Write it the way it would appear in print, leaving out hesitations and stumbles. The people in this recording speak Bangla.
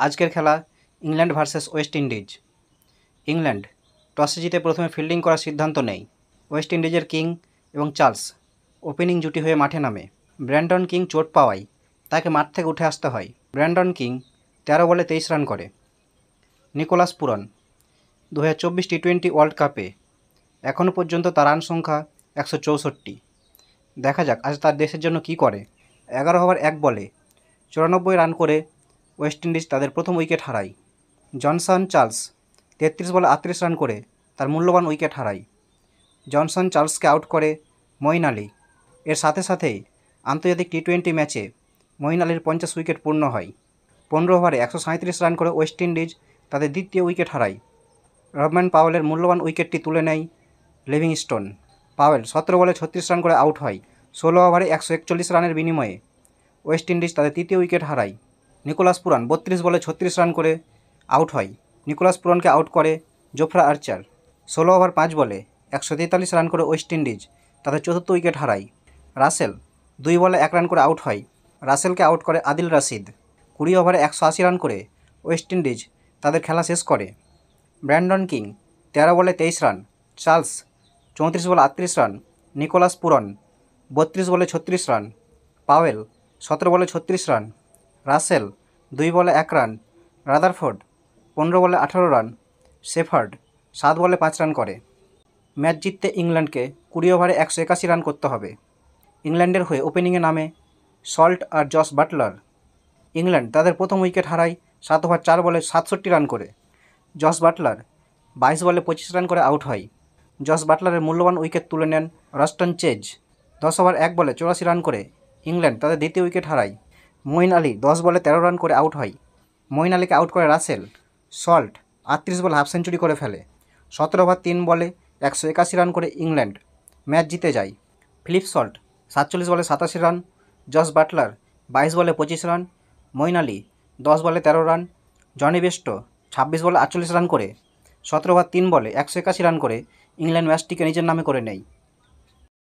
আজকের খেলা England versus West Indies. England টসে জিতে প্রথমে ফিল্ডিং করার সিদ্ধান্ত নেয়। ওয়েস্ট ইন্ডিজের কিং এবং চার্লস ওপেনিং জুটি হয়ে মাঠে নামে। ব্র্যান্ডন কিং চোট পাওয়ায় তাকে মাঠ থেকে উঠে আসতে হয়। ব্র্যান্ডন কিং 13 বলে 23 রান করে। নিকোলাস পুরন 2024 টি-20 ওয়ার্ল্ড কাপে এখনও পর্যন্ত তার রান সংখ্যা 164। দেখা যাক আজ তার দেশের জন্য কি করে। 11 ওভার 1 বলে 94 রান করে ওয়েস্ট ইন্ডিজ তাদের প্রথম উইকেট হারায়। জনসন চার্লস 33 বলে 38 রান করে তার মূল্যবান উইকেট হারায়। জনসন চার্লসকে আউট করে মঈন আলী। এর সাথে সাথেই আন্তর্জাতিক টি-20 ম্যাচে মঈন আলীর 50 উইকেট পূর্ণ হয়। 15 ওভারে 137 রান করে ওয়েস্ট ইন্ডিজ তাদের দ্বিতীয় উইকেট হারায়। রবম্যান পাওয়েলের মূল্যবান উইকেটটি তুলে নেয় লিভিংস্টোন। পাওয়েল 17 বলে 36 রান করে আউট হয়। 16 ওভারে 141 রানের বিনিময়ে ওয়েস্ট ইন্ডিজ তাদের তৃতীয় উইকেট হারায়। নিকোলাস পুরান 32 বলে 36 রান করে আউট হয়। নিকোলাস পুরানকে আউট করে জোফরা আর্চার। 16 ওভার 5 বলে 143 রান করে ওয়েস্ট ইন্ডিজ তাদের চতুর্থ উইকেট হারায়। রাসেল 2 বলে 1 রান করে আউট হয়। রাসেলকে আউট করে আদিল রশিদ। 20 ওভারে 180 রান করে ওয়েস্ট ইন্ডিজ তাদের খেলা শেষ করে। ব্র্যান্ডন কিং 13 বলে 23 রান। চার্লস 34 বলে 38 রান। নিকোলাস পুরন 32 বলে 36 রান। পাওয়েল 17 বলে 36 রান। রাসেল 2 বলে 1 রান। রাদারফোর্ড 15 বলে 18 রান। শেফার্ড 7 বলে 5 রান করে। ম্যাচ জিততে ইংল্যান্ডকে 20 ওভারে 181 রান করতে হবে। ইংল্যান্ডের হয়ে ওপেনিংয়ে নামে সল্ট আর জস বাটলার। ইংল্যান্ড তাদের প্রথম উইকেট হারায় 7 ওভার 4 বলে 67 রান করে। জস বাটলার 22 বলে 25 রান করে আউট হয়। জস বাটলারের মূল্যবান উইকেট তুলে নেন রস্টন চেজ। 10 ওভার 1 বলে 84 রান করে ইংল্যান্ড তাদের দ্বিতীয় উইকেট হারায়। মঈন আলী 10 বলে 13 রান করে আউট হয়। মঈন আলীকে আউট করে রাসেল। সল্ট 38 বলে হাফ সেঞ্চুরি করে ফেলে। 17 ওভার 3 বলে 181 রান করে ইংল্যান্ড ম্যাচ জিতে যায়। ফিলিপ সল্ট 47 বলে 87 রান। জস বাটলার 22 বলে 25 রান। মঈন আলী 10 বলে 13 রান। জনি বেস্টো 26 বলে 48 রান করে 17 ওভার 3 বলে 181 রান করে ইংল্যান্ড ম্যাচটিকে নিজের নামে করে নেয়।